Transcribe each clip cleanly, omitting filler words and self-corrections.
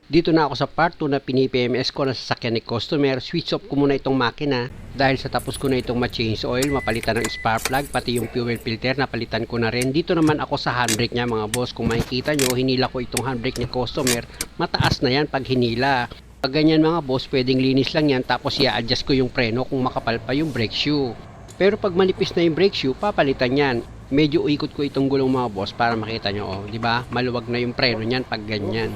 Dito na ako sa part 2 na pini-PMS ko na sasakyan ni customer. Switch off ko muna itong makina dahil sa tapos ko na itong ma-change oil, mapalitan ng spark plug, pati yung fuel filter napalitan ko na rin. Dito naman ako sa handbrake niya mga boss. Kung makikita nyo, hinila ko itong handbrake ni customer. Mataas na yan pag hinila. Pag ganyan mga boss, pwedeng linis lang yan tapos i-adjust ko yung preno kung makapal pa yung brake shoe. Pero pag manipis na yung brake shoe, papalitan yan. Medyo uikot ko itong gulong mga boss para makita nyo, oh, di ba? Maluwag na yung preno niyan pag ganyan.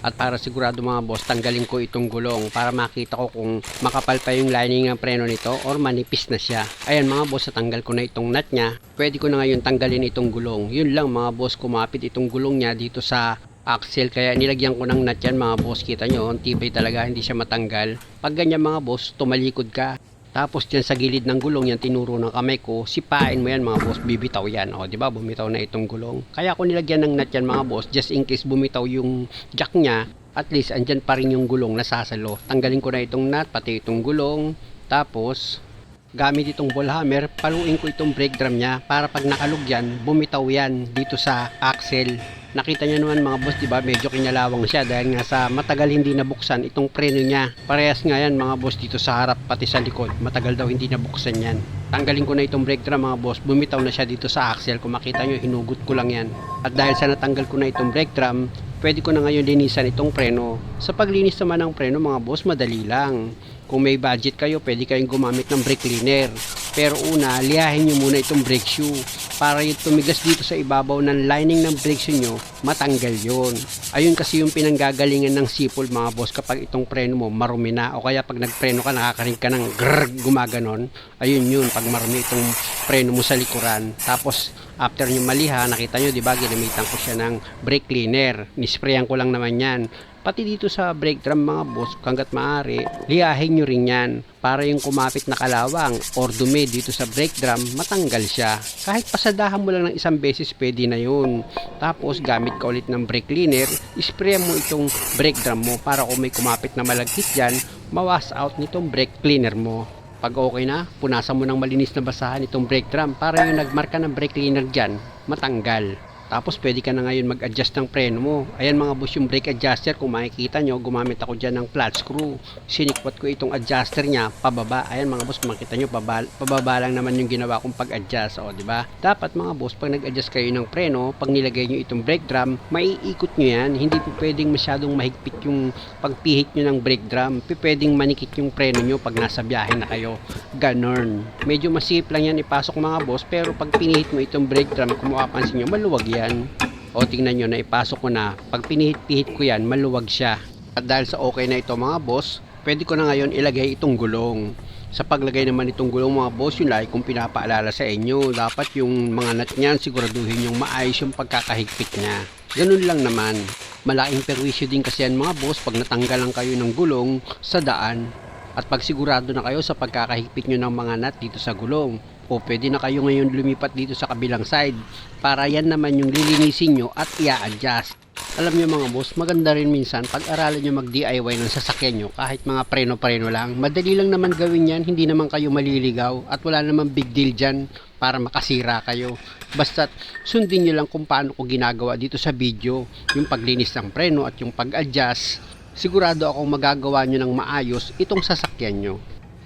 At para sigurado mga boss, tanggalin ko itong gulong para makita ko kung makapal pa yung lining ng preno nito or manipis na siya. Ayan mga boss, natanggal ko na itong nut niya. Pwede ko na ngayon tanggalin itong gulong. Yun lang mga boss, kumapit itong gulong niya dito sa axle, kaya nilagyan ko ng nut yan mga boss. Kita nyo, tibay talaga, hindi siya matanggal. Pag ganyan mga boss, tumalikod ka. Tapos dyan sa gilid ng gulong yan, tinuro ng kamay ko, sipain mo yan mga boss, bibitaw yan. O, di ba bumitaw na itong gulong. Kaya ako nilagyan ng nut yan mga boss, just in case bumitaw yung jack niya, at least andyan pa rin yung gulong nasasalo. Tanggalin ko na itong nut, pati itong gulong. Tapos, gamit itong ball hammer, paluin ko itong brake drum niya para pag nakalug yan, bumitaw yan dito sa axle. Nakita niyo naman mga boss, diba? Medyo kinyalawang siya dahil nga sa matagal hindi nabuksan itong preno niya. Parehas nga yan mga boss dito sa harap pati sa likod. Matagal daw hindi nabuksan yan. Tanggalin ko na itong brake drum mga boss. Bumitaw na siya dito sa axle. Kung makita nyo, hinugot ko lang yan. At dahil sa natanggal ko na itong brake drum, pwede ko na ngayon linisan itong preno. Sa paglinis naman ng preno mga boss, madali lang. Kung may budget kayo, pwede kayong gumamit ng brake cleaner. Pero una, lihahin nyo muna itong brake shoe para yung tumigas dito sa ibabaw ng lining ng brake shoe nyo, matanggal yon. Ayun kasi yung pinanggagalingan ng sipol mga boss kapag itong preno mo marumi na, o kaya pag nagpreno ka nakakarinig ka ng grrr gumaganon. Ayun yun, pag marumi itong preno mo sa likuran. Tapos after nyo maliha, nakita nyo diba, ginamitan ko siya ng brake cleaner. Nisprayan ko lang naman yan. Pati dito sa brake drum mga boss, hanggat maaari, liyahin nyo rin yan para yung kumapit na kalawang or dumi dito sa brake drum, matanggal siya. Kahit pasadahan mo lang ng isang beses, pwede na yun. Tapos gamit ka ulit ng brake cleaner, spray mo itong brake drum mo para kung may kumapit na malagkit dyan, mawas out nitong brake cleaner mo. Pag okay na, punasan mo ng malinis na basahan itong brake drum para yung nagmarka ng brake cleaner dyan, matanggal. Tapos pwede ka na ngayon mag-adjust ng preno mo. Ayan mga boss, yung brake adjuster, kung makikita nyo, gumamit ako dyan ng flat screw. Sinikwat ko itong adjuster niya pababa. Ayan mga boss, kung makikita nyo, pababa lang naman yung ginawa kong pag-adjust. O diba? Dapat mga boss, pag nag-adjust kayo ng preno, pag nilagay nyo itong brake drum, maiikot nyo yan. Hindi po pwedeng masyadong mahigpit yung pagpihit nyo ng brake drum. Pwedeng manikit yung preno nyo pag nasa biyahe na kayo. Ganon. Medyo masip lang yan ipasok mga boss, pero pag pinihit mo itong brake drum, kung makapansin nyo, maluwag yan. O tingnan nyo na ipasok ko na, pag pinihit-pihit ko yan, maluwag siya. At dahil sa okay na ito mga boss, pwede ko na ngayon ilagay itong gulong. Sa paglagay naman itong gulong mga boss, yun like kung pinapaalala sa inyo, dapat yung mga nut niyan siguraduhin yung maayos yung pagkakahigpit niya. Ganun lang naman. Malaking perwisyo din kasi yan mga boss pag natanggalan kayo ng gulong sa daan. At pag sigurado na kayo sa pagkakahigpit nyo ng mga nut dito sa gulong, o pwede na kayo ngayon lumipat dito sa kabilang side para yan naman yung lilinisin nyo at i-adjust. Alam nyo mga boss, maganda rin minsan pag-aralan nyo mag-DIY ng sasakyan nyo kahit mga preno-preno lang. Madali lang naman gawin yan, hindi naman kayo maliligaw at wala naman big deal dyan para makasira kayo. Basta sundin nyo lang kung paano ko ginagawa dito sa video, yung paglinis ng preno at yung pag-adjust. Sigurado akong magagawa nyo ng maayos itong sasakyan nyo.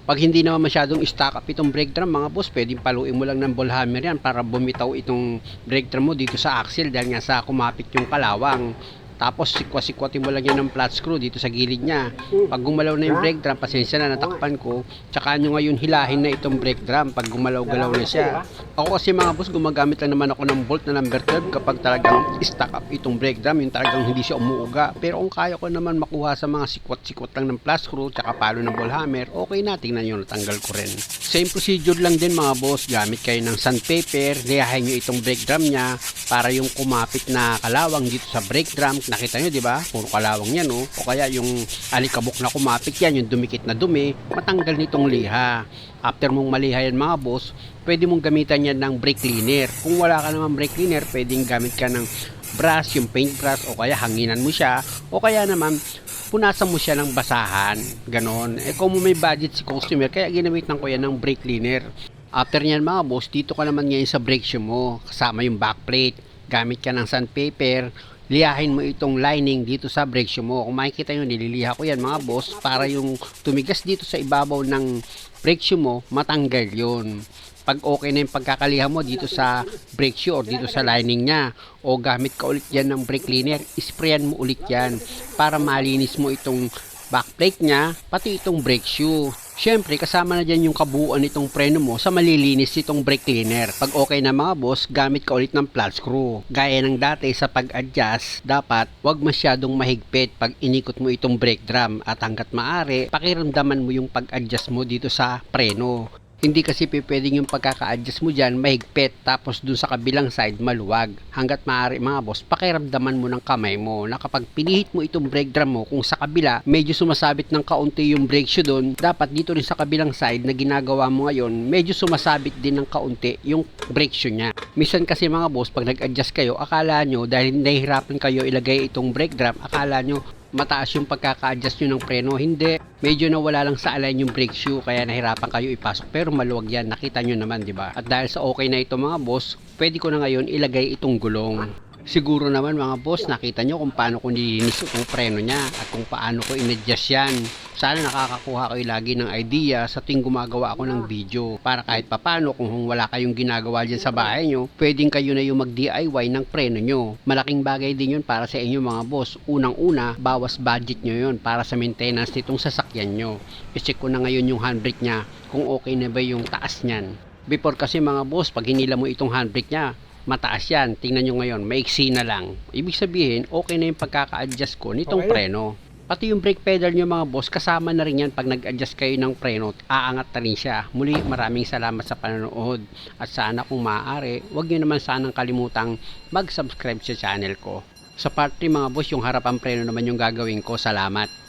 Pag hindi naman masyadong stock up itong brake drum mga boss, pwedeng paluin mo lang ng ball hammer yan para bumitaw itong brake drum mo dito sa axle dahil nga sa kumapit yung kalawang. Tapos sikwa-sikwatin mo lang yan ng flat screw dito sa gilid niya. Pag gumalaw na yung brake drum, pasensya na, natakpan ko. Tsaka nyo ngayon hilahin na itong brake drum pag gumalaw-galaw na siya. Ako kasi mga boss, gumagamit lang naman ako ng bolt na number 12 kapag talagang stock up itong brake drum, yung talagang hindi siya umuuga. Pero kung kaya ko naman makuha sa mga sikwat-sikwat lang ng flat screw tsaka palo ng ball hammer, okay na, tingnan nyo, natanggal ko rin. Same procedure lang din mga boss, gamit kayo ng sandpaper, lihahin nyo itong brake drum niya para yung kumapit na kalawang dito sa brake drum. Nakita nyo diba? Puro kalawang yan o kaya yung alikabok na kumapit yan, yung dumikit na dumi, matanggal nitong liha. After mong maliha yan mga boss, pwede mong gamitan yan ng brake cleaner. Kung wala ka naman brake cleaner, pwedeng gamit ka ng brush, yung paint brush, o kaya hanginan mo siya, o kaya naman punasan mo siya ng basahan, ganon. Kung may budget si customer, kaya ginamitan ko yan ng brake cleaner. After nyan mga boss, dito ka naman ngayon sa brake shoe mo, kasama yung backplate, gamit ka ng sandpaper, lihahin mo itong lining dito sa brake shoe mo. Kung makikita nyo, nililiha ko yan mga boss para yung tumigas dito sa ibabaw ng brake shoe mo, matanggal yun. Pag okay na yung pagkakaliha mo dito sa brake shoe or dito sa lining niya, o gamit ka ulit yan ng brake cleaner, isprayan mo ulit yan para malinis mo itong backplate niya, pati itong brake shoe. Siyempre, kasama na dyan yung kabuuan nitong preno mo sa malilinis itong brake cleaner. Pag okay na mga boss, gamit ka ulit ng flat screw. Gaya ng dati sa pag-adjust, dapat wag masyadong mahigpit pag inikot mo itong brake drum at hanggat maaari, pakiramdaman mo yung pag-adjust mo dito sa preno. Hindi kasi pwedeng yung pagkaka-adjust mo dyan mahigpit tapos dun sa kabilang side maluwag. Hanggat maaari mga boss, pakiramdaman mo ng kamay mo na kapag pinihit mo itong brake drum mo, kung sa kabila medyo sumasabit ng kaunti yung brake shoe dun, dapat dito rin sa kabilang side na ginagawa mo ngayon, medyo sumasabit din ng kaunti yung brake shoe nya. Minsan kasi mga boss, pag nag-adjust kayo, akala nyo dahil nahihirapan kayo ilagay itong brake drum, akala nyo mataas yung pagkaka-adjust nyo ng preno. Hindi, medyo nawala lang sa align yung brake shoe kaya nahirapan kayo ipasok, pero maluwag yan, nakita nyo naman, di ba? At dahil sa okay na ito mga boss, pwede ko na ngayon ilagay itong gulong. Siguro naman mga boss, nakita nyo kung paano ko nilinis itong preno nya at kung paano ko in-adjust yan. Sana nakakakuha kayo lagi ng idea sa tuwing gumagawa ako ng video, para kahit papano kung wala kayong ginagawa dyan sa bahay nyo, pwedeng kayo na yung mag-DIY ng preno nyo. Malaking bagay din yun para sa inyo mga boss. Unang-una, bawas budget nyo yun para sa maintenance nitong sasakyan nyo. I-check ko na ngayon yung handbrake nya kung okay na ba yung taas nyan. Before kasi mga boss, pag hinila mo itong handbrake nya, mataas yan. Tingnan nyo ngayon, maiksi na lang. Ibig sabihin, okay na yung pagkaka-adjust ko nitong preno. Pati yung brake pedal nyo mga boss, kasama na rin yan pag nag-adjust kayo ng preno, aangat na rin siya. Muli, maraming salamat sa panonood. At sana kung maaari, huwag nyo naman sanang kalimutang mag-subscribe sa channel ko. Sa part 3 mga boss, yung harapan preno naman yung gagawin ko. Salamat.